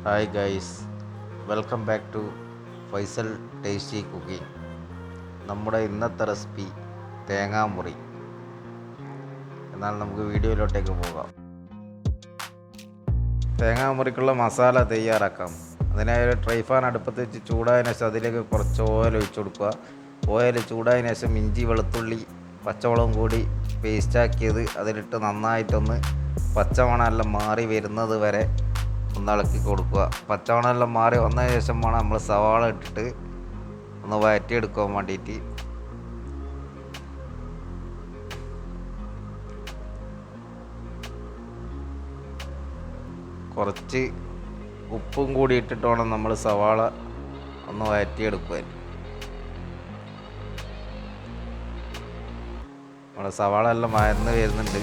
Hi guys, welcome back to Faisal tasty cooking. നമ്മുടെ ഇന്നത്തെ recipe തേങ്ങാമുറി. എന്നാൽ നമുക്ക് വീഡിയോയിലോട്ടേക്ക് പോകാം. തേങ്ങാമുറിക്കുള്ള മസാല തയ്യാറാക്കാം. അതിനായി ഒരു ട്രൈ പാൻ അടുപ്പത്ത് വെച്ച് ചൂടായതിനു ശേഷം അതിലേക്ക് കുറച്ച് ഓയിൽ ഒഴിച്ചു കൊടുക്കുക. ഓയിൽ ചൂടായതിനു ശേഷം ഇഞ്ചി, വെളുത്തുള്ളി, പച്ചമുളകും കൂടി പേസ്റ്റാക്കിയത് അതിലിട്ട് നന്നായിട്ടൊന്ന് പച്ചമണമെല്ലാം മാറി വരുന്നത് വരെ ഒന്ന് ഇളക്കി കൊടുക്കുക. പച്ചമണമെല്ലാം മാറി വന്നതിന് ശേഷം വേണം നമ്മൾ സവാള ഇട്ടിട്ട് ഒന്ന് വഴറ്റിയെടുക്കാൻ വേണ്ടിയിട്ട്. കുറച്ച് ഉപ്പും കൂടി ഇട്ടിട്ട് വേണം നമ്മൾ സവാള ഒന്ന് വഴറ്റിയെടുക്കുവാൻ. നമ്മുടെ സവാള എല്ലാം വഴന്ന് വരുന്നുണ്ട്.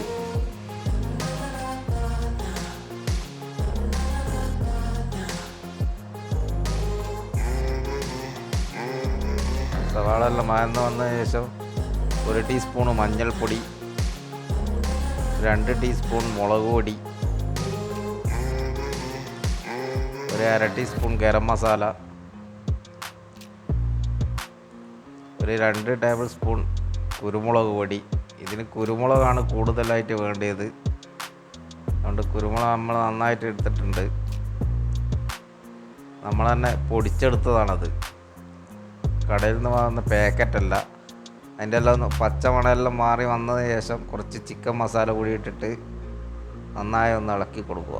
സവാള എല്ലാം വഴന്ന് വന്നതിന് ശേഷം 1 ടീസ്പൂൺ മഞ്ഞൾപ്പൊടി, 2 ടീസ്പൂൺ മുളക് പൊടി, 1/2 teaspoon garam masala, 2 table spoon കുരുമുളക് പൊടി. ഇതിന് കുരുമുളകാണ് കൂടുതലായിട്ട് വേണ്ടത്, അതുകൊണ്ട് കുരുമുളക് നമ്മൾ നന്നായിട്ട് എടുത്തിട്ടുണ്ട്. നമ്മൾ തന്നെ പൊടിച്ചെടുത്തതാണത്, കടയിൽ നിന്ന് വാങ്ങുന്ന പാക്കറ്റല്ല. അതിൻ്റെ എല്ലാം പച്ചമണമെല്ലാം മാറി വന്നതിന് ശേഷം കുറച്ച് ചിക്കൻ മസാല കൂടി ഇട്ടിട്ട് നന്നായി ഒന്ന് ഇളക്കി കൊടുക്കുക.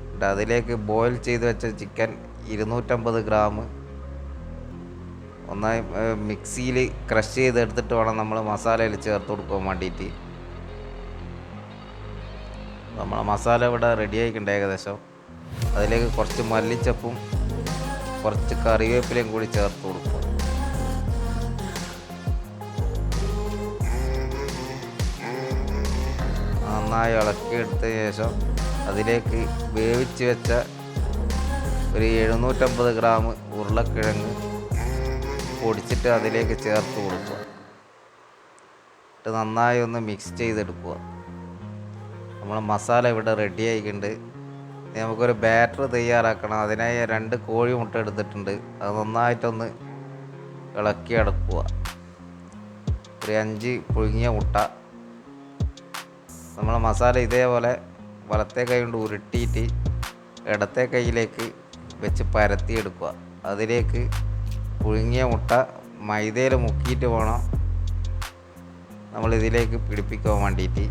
എന്നിട്ട് അതിലേക്ക് ബോയിൽ ചെയ്ത് വെച്ച ചിക്കൻ 250 ഗ്രാം ഒന്നായി മിക്സിയിൽ ക്രഷ് ചെയ്തെടുത്തിട്ട് വേണം നമ്മൾ മസാലയിൽ ചേർത്ത് കൊടുക്കാൻ വേണ്ടിയിട്ട്. നമ്മളെ മസാല ഇവിടെ റെഡി ആയിട്ടുണ്ട് ഏകദേശം. അതിലേക്ക് കുറച്ച് മല്ലിച്ചപ്പും കുറച്ച് കറിവേപ്പിലയും കൂടി ചേർത്ത് കൊടുക്കുക. നന്നായി ഇളക്കിയെടുത്ത ശേഷം അതിലേക്ക് വേവിച്ച് വെച്ച 750 ഗ്രാം ഉരുളക്കിഴങ്ങ് പൊടിച്ചിട്ട് അതിലേക്ക് ചേർത്ത് കൊടുക്കുക. എന്നിട്ട് നന്നായി ഒന്ന് മിക്സ് ചെയ്തെടുക്കുക. നമ്മൾ മസാല ഇവിടെ റെഡി ആയിട്ടുണ്ട്. നമുക്കൊരു ബാറ്റർ തയ്യാറാക്കണം. അതിനായി 2 കോഴി മുട്ട എടുത്തിട്ടുണ്ട്. അത് നന്നായിട്ടൊന്ന് ഇളക്കി അടക്കുക. 5 പുഴുങ്ങിയ മുട്ട. നമ്മൾ മസാല ഇതേപോലെ വലത്തെ കൈ കൊണ്ട് ഉരുട്ടിയിട്ട് ഇടത്തെ കൈയിലേക്ക് വെച്ച് പരത്തിയെടുക്കുക. അതിലേക്ക് പുഴുങ്ങിയ മുട്ട മൈദയിൽ മുക്കിയിട്ട് വേണം നമ്മളിതിലേക്ക് പിടിപ്പിക്കാൻ വേണ്ടിയിട്ട്.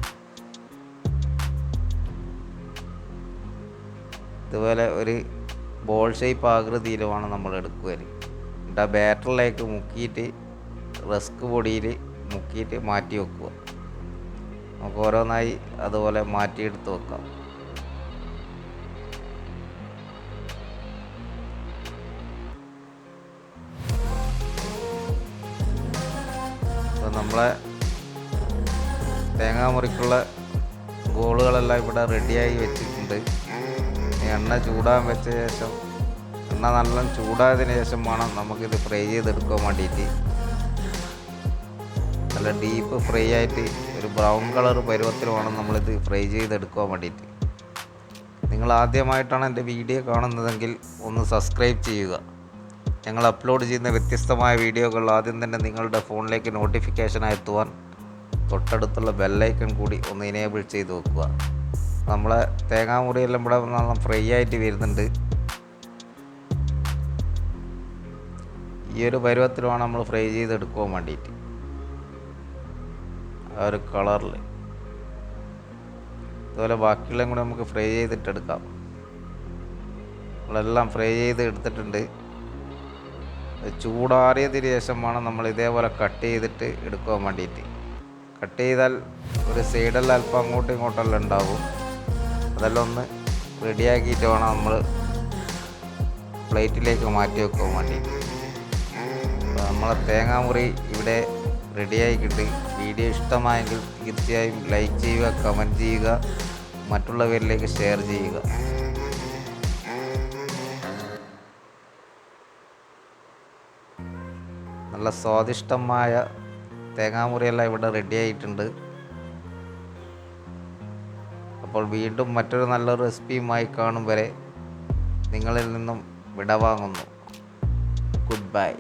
ഇതുപോലെ ഒരു ബോൾ ഷേപ്പ് ആകൃതിയിൽ വേണം നമ്മൾ എടുക്കുവാൻ. എന്നിട്ട് ആ ബാറ്ററിലേക്ക് മുക്കിയിട്ട് റസ്ക് പൊടിയിൽ മുക്കിയിട്ട് മാറ്റി വെക്കുക. നമുക്ക് ഓരോന്നായി അതുപോലെ മാറ്റിയെടുത്ത് വെക്കാം. അപ്പോൾ നമ്മളെ തേങ്ങാമുറിക്കുള്ള ഗോളുകളെല്ലാം ഇവിടെ റെഡിയായി വെച്ചിട്ടുണ്ട്. എണ്ണ ചൂടാൻ വെച്ച ശേഷം എണ്ണ നല്ല ചൂടായതിനു ശേഷം വേണം നമുക്കിത് ഫ്രൈ ചെയ്തെടുക്കാൻ വേണ്ടിയിട്ട്. നല്ല ഡീപ്പ് ഫ്രൈ ആയിട്ട് ഒരു ബ്രൗൺ കളർ പരുവത്തിൽ വേണം നമ്മളിത് ഫ്രൈ ചെയ്തെടുക്കാൻ വേണ്ടിയിട്ട്. നിങ്ങൾ ആദ്യമായിട്ടാണ് എൻ്റെ വീഡിയോ കാണുന്നതെങ്കിൽ ഒന്ന് സബ്സ്ക്രൈബ് ചെയ്യുക. ഞങ്ങൾ അപ്ലോഡ് ചെയ്യുന്ന വ്യത്യസ്തമായ വീഡിയോകൾ ആദ്യം തന്നെ നിങ്ങളുടെ ഫോണിലേക്ക് നോട്ടിഫിക്കേഷനായി എത്തുവാൻ തൊട്ടടുത്തുള്ള ബെല്ലൈക്കൺ കൂടി ഒന്ന് ഇനേബിൾ ചെയ്ത് വെക്കുക. നമ്മളെ തേങ്ങാമുറിയെല്ലാം ഇവിടെ നല്ല ഫ്രൈ ആയിട്ട് വരുന്നുണ്ട്. ഈ ഒരു പരുവത്തിൽ വേണം നമ്മൾ ഫ്രൈ ചെയ്തെടുക്കാൻ വേണ്ടിയിട്ട്. ആ ഒരു കളറിൽ അതുപോലെ ബാക്കിയുള്ളതും കൂടി നമുക്ക് ഫ്രൈ ചെയ്തിട്ടെടുക്കാം. നമ്മളെല്ലാം ഫ്രൈ ചെയ്ത് എടുത്തിട്ടുണ്ട്. ചൂടാറിയതിന് ശേഷം വേണം നമ്മൾ ഇതേപോലെ കട്ട് ചെയ്തിട്ട് എടുക്കാൻ വേണ്ടിയിട്ട്. കട്ട് ചെയ്താൽ ഒരു സൈഡെല്ലാം അല്പം അങ്ങോട്ടും ഇങ്ങോട്ടെല്ലാം ഉണ്ടാവും. അതെല്ലാം ഒന്ന് റെഡിയാക്കിയിട്ട് വേണം നമ്മൾ പ്ലേറ്റിലേക്ക് മാറ്റി വെക്കാൻ വേണ്ടിയിട്ട്. നമ്മളെ തേങ്ങാമുറി ഇവിടെ റെഡിയായി കിട്ടി. വീഡിയോ ഇഷ്ടമായെങ്കിൽ തീർച്ചയായും ലൈക്ക് ചെയ്യുക, കമൻറ്റ് ചെയ്യുക, മറ്റുള്ളവരിലേക്ക് ഷെയർ ചെയ്യുക. നല്ല സ്വാദിഷ്ടമായ തേങ്ങാമുറിയെല്ലാം ഇവിടെ റെഡി ആയിട്ടുണ്ട്. അപ്പോൾ വീണ്ടും മറ്റൊരു നല്ലൊരു റെസിപ്പിയുമായി കാണും വരെ നിങ്ങളിൽ നിന്നും വിടവാങ്ങുന്നു. Good bye.